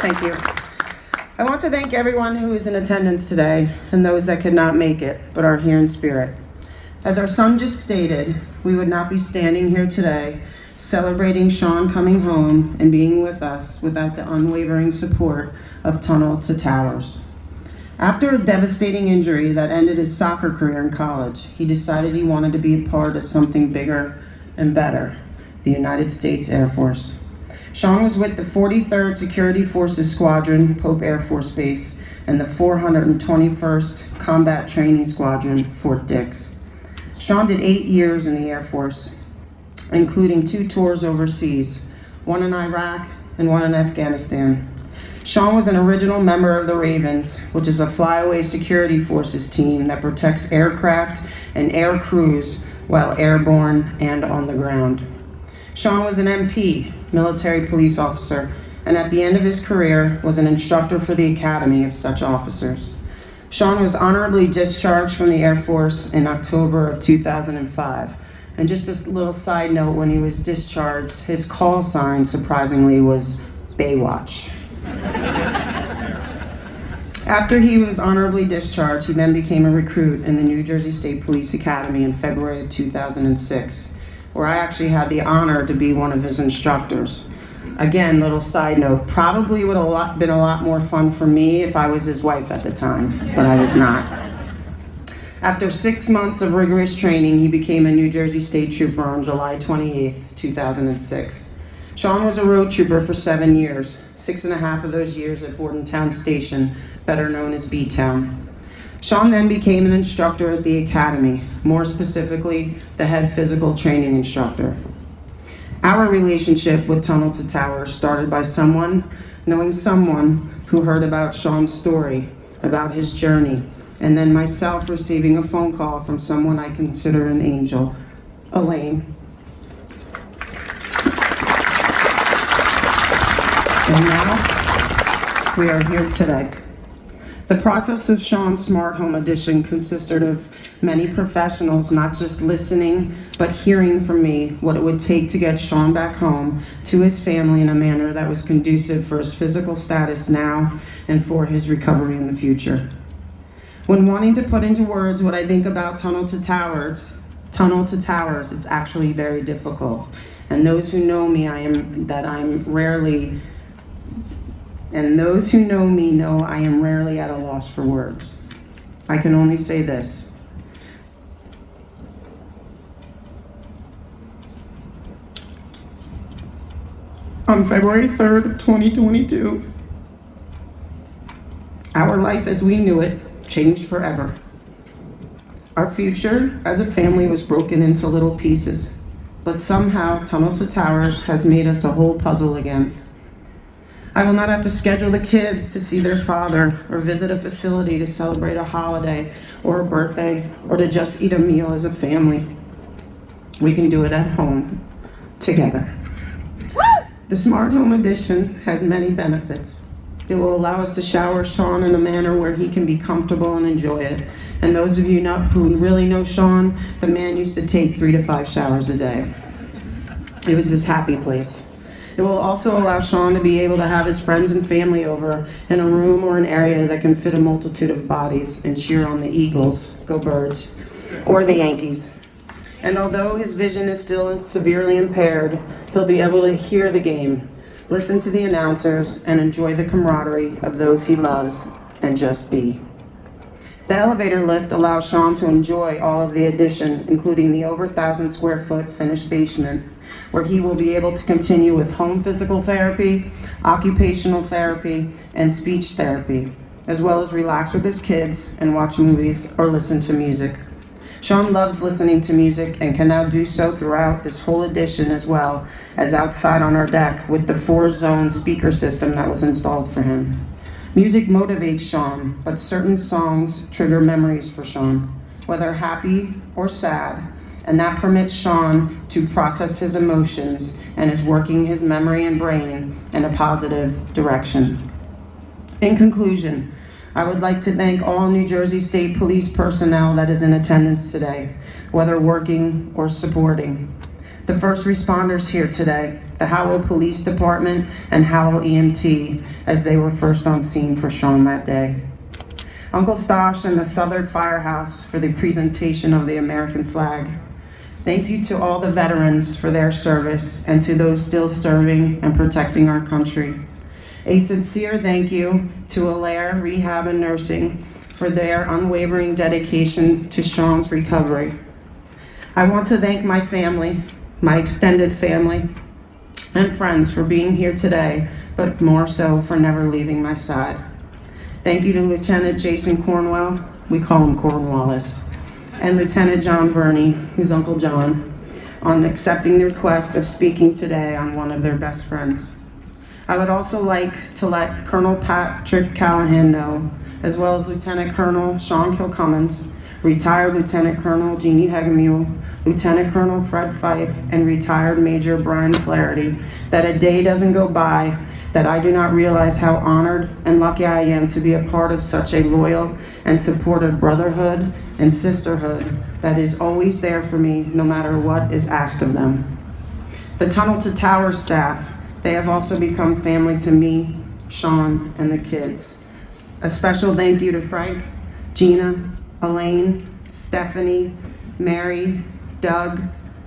Thank you. I want to thank everyone who is in attendance today and those that could not make it but are here in spirit. As our son just stated, we would not be standing here today celebrating Sean coming home and being with us without the unwavering support of Tunnel to Towers. After a devastating injury that ended his soccer career in college, he decided he wanted to be a part of something bigger and better, the United States Air Force. Sean was with the 43rd Security Forces Squadron, Pope Air Force Base, and the 421st Combat Training Squadron, Fort Dix. Sean did 8 years in the Air Force, including 2 tours overseas, one in Iraq and one in Afghanistan. Sean was an original member of the Ravens, which is a flyaway security forces team that protects aircraft and air crews while airborne and on the ground. Sean was an MP, military police officer, and at the end of his career was an instructor for the Academy of such officers. Sean was honorably discharged from the Air Force in October of 2005. And just a little side note, when he was discharged, his call sign, surprisingly, was Baywatch. After he was honorably discharged, he then became a recruit in the New Jersey State Police Academy in February of 2006, where I actually had the honor to be one of his instructors. Again, little side note, probably would have been a lot more fun for me if I was his wife at the time, but I was not. After 6 months of rigorous training, he became a New Jersey State Trooper on July 28, 2006. Sean was a road trooper for 7 years, 6.5 of those years at Bordentown Station, better known as B-Town. Sean then became an instructor at the Academy, more specifically, the head physical training instructor. Our relationship with Tunnel to Towers started by knowing someone who heard about Sean's story, about his journey, and then myself receiving a phone call from someone I consider an angel, Elaine. And now, we are here today. The process of Sean's Smart Home Edition consisted of many professionals not just listening, but hearing from me what it would take to get Sean back home to his family in a manner that was conducive for his physical status now and for his recovery in the future. When wanting to put into words what I think about Tunnel to Towers, it's actually very difficult. And those who know me, And those who know me know I am rarely at a loss for words. I can only say this. On February 3rd of 2022, our life as we knew it changed forever. Our future as a family was broken into little pieces, but somehow Tunnel to Towers has made us a whole puzzle again. I will not have to schedule the kids to see their father or visit a facility to celebrate a holiday or a birthday or to just eat a meal as a family. We can do it at home, together. The Smart Home Edition has many benefits. It will allow us to shower Sean in a manner where he can be comfortable and enjoy it. And those of you who really know Sean, the man used to take 3 to 5 showers a day. It was his happy place. It will also allow Sean to be able to have his friends and family over in a room or an area that can fit a multitude of bodies and cheer on the Eagles, go Birds, or the Yankees. And although his vision is still severely impaired, he'll be able to hear the game, listen to the announcers, and enjoy the camaraderie of those he loves, and just be. The elevator lift allows Sean to enjoy all of the addition, including the over 1,000 square foot finished basement, where he will be able to continue with home physical therapy, occupational therapy, and speech therapy, as well as relax with his kids and watch movies or listen to music. Sean loves listening to music and can now do so throughout this whole edition as well as outside on our deck with the 4-zone speaker system that was installed for him. Music motivates Sean, but certain songs trigger memories for Sean, whether happy or sad, and that permits Sean to process his emotions and is working his memory and brain in a positive direction. In conclusion, I would like to thank all New Jersey State Police personnel that is in attendance today, whether working or supporting. the first responders here today, the Howell Police Department and Howell EMT, as they were first on scene for Sean that day. Uncle Stosh and the Southern Firehouse for the presentation of the American flag. Thank you to all the veterans for their service and to those still serving and protecting our country. A sincere thank you to Alaire Rehab and Nursing for their unwavering dedication to Sean's recovery. I want to thank my family, my extended family, and friends for being here today, but more so for never leaving my side. Thank you to Lieutenant Jason Cornwell, we call him Cornwallis, and Lieutenant John Verney, who's Uncle John, on accepting the request of speaking today on one of their best friends. I would also like to let Colonel Patrick Callahan know, as well as Lieutenant Colonel Sean Kilcummins, retired Lieutenant Colonel Jeannie Hegemule, Lieutenant Colonel Fred Fife, and retired Major Brian Flaherty, that a day doesn't go by that I do not realize how honored and lucky I am to be a part of such a loyal and supportive brotherhood and sisterhood that is always there for me no matter what is asked of them. The Tunnel to Tower staff, they have also become family to me, Sean, and the kids. A special thank you to Frank, Gina, Elaine, Stephanie, Mary, Doug,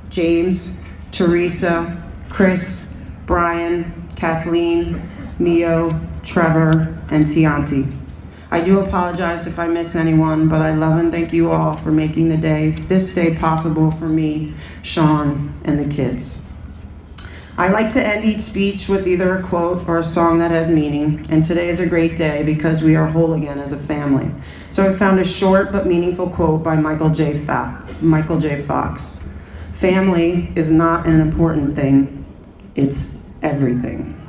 James, Teresa, Chris, Brian, Kathleen, Mio, Trevor, and Tianti. I do apologize if I miss anyone, but I love and thank you all for making this day possible for me, Sean, and the kids. I like to end each speech with either a quote or a song that has meaning, and today is a great day because we are whole again as a family. So I found a short but meaningful quote by Michael J. Fox. Family is not an important thing, it's everything.